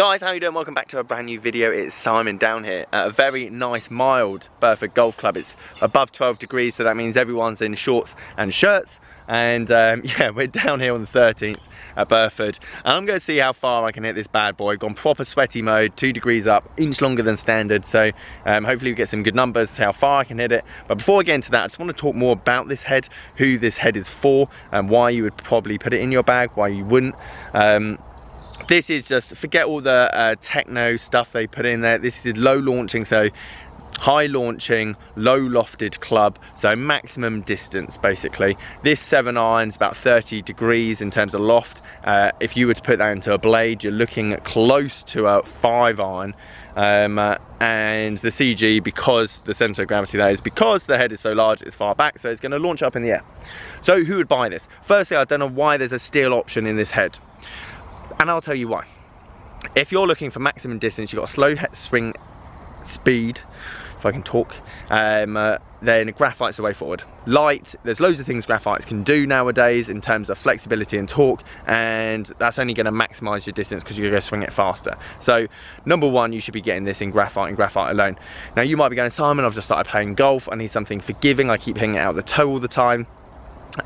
Guys, how you doing? Welcome back to a brand new video. It's Simon down here at a very nice mild Bertha Golf Club. It's above 12 degrees, so that means everyone's in shorts and shirts. And yeah, we're down here on the 13th at Burford, and I'm going to see how far I can hit this bad boy. Gone proper sweaty mode, 2 degrees up, inch longer than standard, so hopefully we get some good numbers, see how far I can hit it. But before I get into that, I just want to talk more about this head, who this head is for, and why you would probably put it in your bag, why you wouldn't. This is just, forget all the techno stuff they put in there. This is low launching, so high launching, low lofted club, so maximum distance basically. This 7 iron's about 30 degrees in terms of loft. If you were to put that into a blade, you're looking at close to a 5 iron. And the CG, because the centre of gravity there is, because the head is so large, it's far back, so it's going to launch up in the air. So who would buy this? Firstly, I don't know why there's a steel option in this head, and I'll tell you why. If you're looking for maximum distance, you've got a slow swing speed, if I can talk, then graphite's the way forward. Light, there's loads of things graphites can do nowadays in terms of flexibility and torque, and that's only going to maximise your distance because you're going to swing it faster. So number one, you should be getting this in graphite and graphite alone. Now you might be going, Simon, I've just started playing golf, I need something forgiving, I keep hitting it out the toe all the time,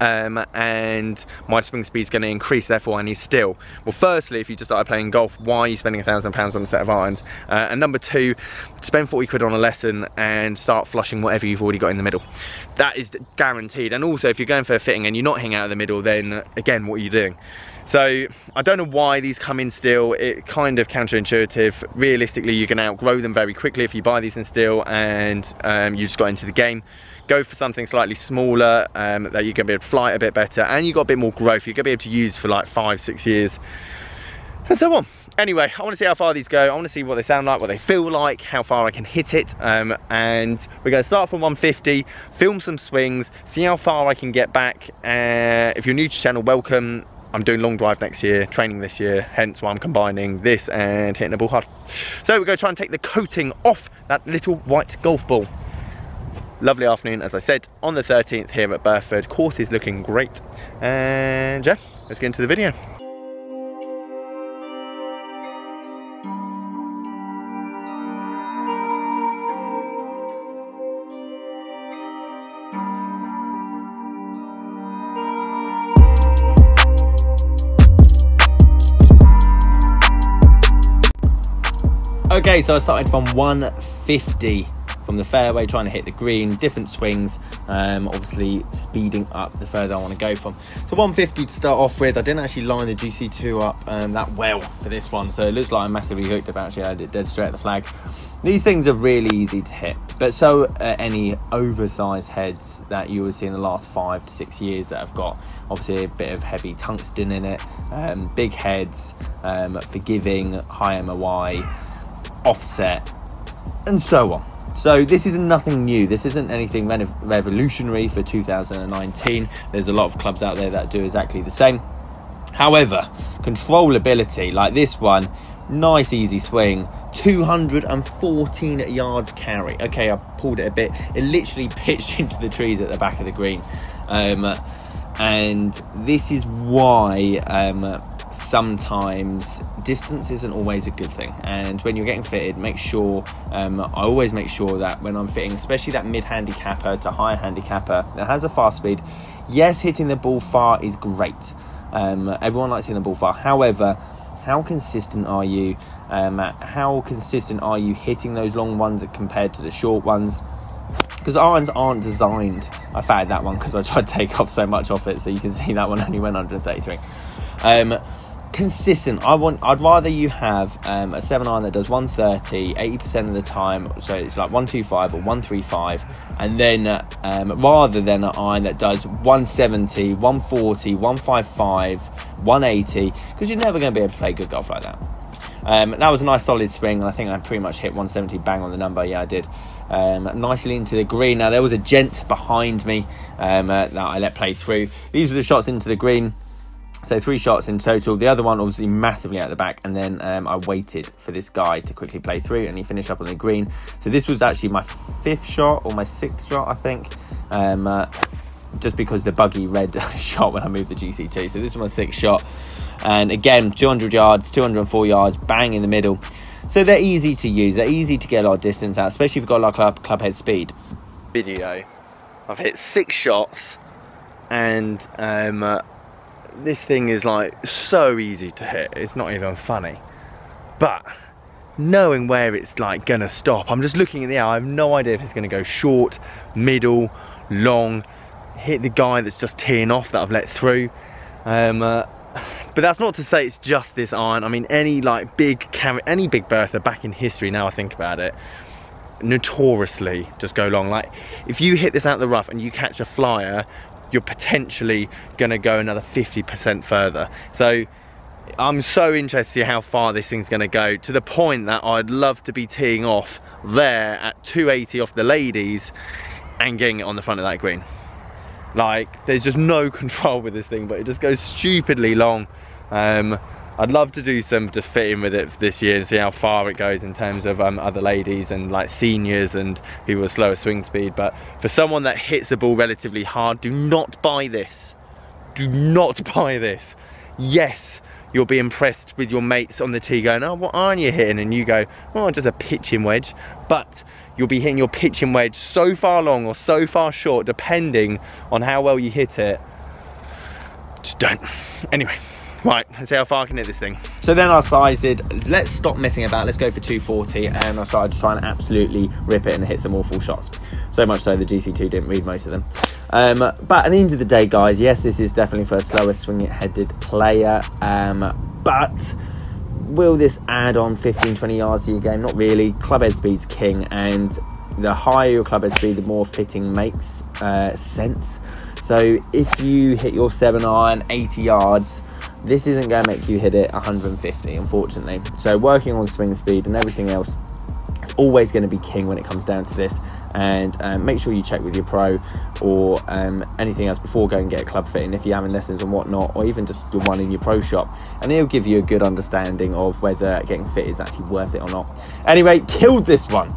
and my swing speed is going to increase, therefore I need steel. Well, firstly, if you just started playing golf, why are you spending £1,000 on a set of irons? And number two, spend 40 quid on a lesson and start flushing whatever you've already got in the middle. That is guaranteed. And also, if you're going for a fitting and you're not hitting out of the middle, then again, what are you doing? So I don't know why these come in steel. It's kind of counterintuitive. Realistically, you're going to outgrow them very quickly if you buy these in steel and you just got into the game. Go for something slightly smaller that you're going to be able to fly it a bit better, and you've got a bit more growth. You're going to be able to use for like 5-6 years and so on. Anyway, I want to see how far these go. I want to see what they sound like, what they feel like, how far I can hit it, and we're going to start from 150, film some swings, see how far I can get back. If you're new to the channel, welcome. I'm doing long drive next year, training this year, hence why I'm combining this and hitting the ball hard. So we're going to try and take the coating off that little white golf ball. Lovely afternoon, as I said, on the 13th here at Burford. Course is looking great, and yeah, let's get into the video. Okay, so I started from 150 from the fairway, trying to hit the green, different swings, obviously speeding up the further I want to go from. So 150 to start off with. I didn't actually line the GC2 up that well for this one, so it looks like I'm massively hooked up. Actually, I had it dead straight at the flag. These things are really easy to hit, but so any oversized heads that you will see in the last 5 to 6 years that have got obviously a bit of heavy tungsten in it, big heads, forgiving, high MOI, offset, and so on. So this is nothing new. This isn't anything revolutionary for 2019. There's a lot of clubs out there that do exactly the same. However, controllability, like this one, nice easy swing, 214 yards carry. Okay, I pulled it a bit. It literally pitched into the trees at the back of the green. And this is why sometimes distance isn't always a good thing, and when you're getting fitted, make sure I always make sure that when I'm fitting, especially that mid handicapper to high handicapper that has a fast speed, yes, hitting the ball far is great. Everyone likes hitting the ball far. However, how consistent are you? How consistent are you hitting those long ones compared to the short ones? Because irons aren't designed. I fatted that one because I tried to take off so much off it, so you can see that one only went 133. Consistent. I'd rather you have a 7 iron that does 130 80% of the time, so it's like 125 or 135, and then rather than an iron that does 170 140 155 180, because you're never going to be able to play good golf like that. That was a nice solid swing, and I think I pretty much hit 170 bang on the number. Yeah, I did. Nicely into the green. Now there was a gent behind me that I let play through. These were the shots into the green. So 3 shots in total. The other one obviously massively out the back, and then I waited for this guy to quickly play through, and he finished up on the green. So this was actually my 5th shot or my 6th shot, I think. just because the buggy red shot when I moved the GC2. So this was my 6th shot. And again, 200 yards, 204 yards, bang in the middle. So they're easy to use. They're easy to get a lot of distance out, especially if you've got a lot of club head speed. Video, I've hit 6 shots, and this thing is like so easy to hit. It's not even funny. But knowing where it's like gonna stop, I'm just looking at the air. I have no idea if it's gonna go short, middle, long, hit the guy that's just teeing off that I've let through. But that's not to say it's just this iron. I mean, any Big Bertha back in history, now I think about it, notoriously just go long. Like, if you hit this out of the rough and you catch a flyer, you're potentially gonna go another 50% further. So I'm so interested to see how far this thing's gonna go, to the point that I'd love to be teeing off there at 280 off the ladies and getting it on the front of that green. Like, there's just no control with this thing, but it just goes stupidly long. I'd love to do some just fitting with it this year and see how far it goes in terms of other ladies and like seniors and people with slower swing speed. But for someone that hits the ball relatively hard, do not buy this. Do not buy this. Yes, you'll be impressed with your mates on the tee going, oh, what iron you hitting? And you go, oh, just a pitching wedge. But you'll be hitting your pitching wedge so far long or so far short, depending on how well you hit it. Just don't. Anyway. Right, let's see how far I can hit this thing. So then I decided, let's stop messing about, let's go for 240, and I started to try and absolutely rip it and hit some awful shots. So much so the GC2 didn't read most of them. But at the end of the day, guys, yes, this is definitely for a slower swing-headed player, but will this add on 15-20 yards to your game? Not really. Clubhead speed's king, and the higher your clubhead speed, the more fitting makes sense. So if you hit your 7-iron 80 yards, this isn't going to make you hit it 150, unfortunately. So working on swing speed and everything else is always going to be king when it comes down to this. And make sure you check with your pro or anything else before going and get a club fitting, if you're having lessons and whatnot, or even just the one in your pro shop. And it'll give you a good understanding of whether getting fit is actually worth it or not. Anyway, killed this one.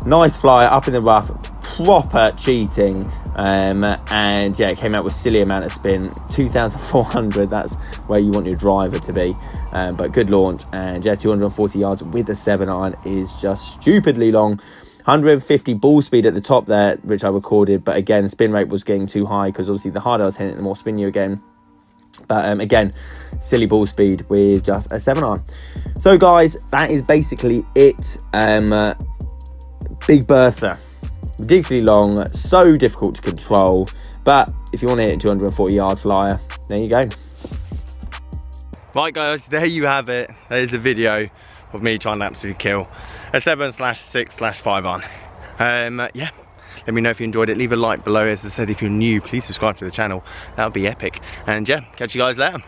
Nice flyer up in the rough, proper cheating. And yeah, it came out with silly amount of spin, 2,400. That's where you want your driver to be, but good launch. And yeah, 240 yards with a 7-iron is just stupidly long. 150 ball speed at the top there, which I recorded, but again, spin rate was getting too high because obviously the harder I was hitting it, the more spin you again. But again, silly ball speed with just a 7-iron. So guys, that is basically it. Big Bertha, ridiculously long, so difficult to control, but if you want to hit a 240 yard flyer, there you go. Right guys, there you have it. There's a video of me trying to absolutely kill a 7/6/5 iron. Yeah, let me know if you enjoyed it. Leave a like below. As I said, if you're new, please subscribe to the channel. That would be epic. And yeah, catch you guys later.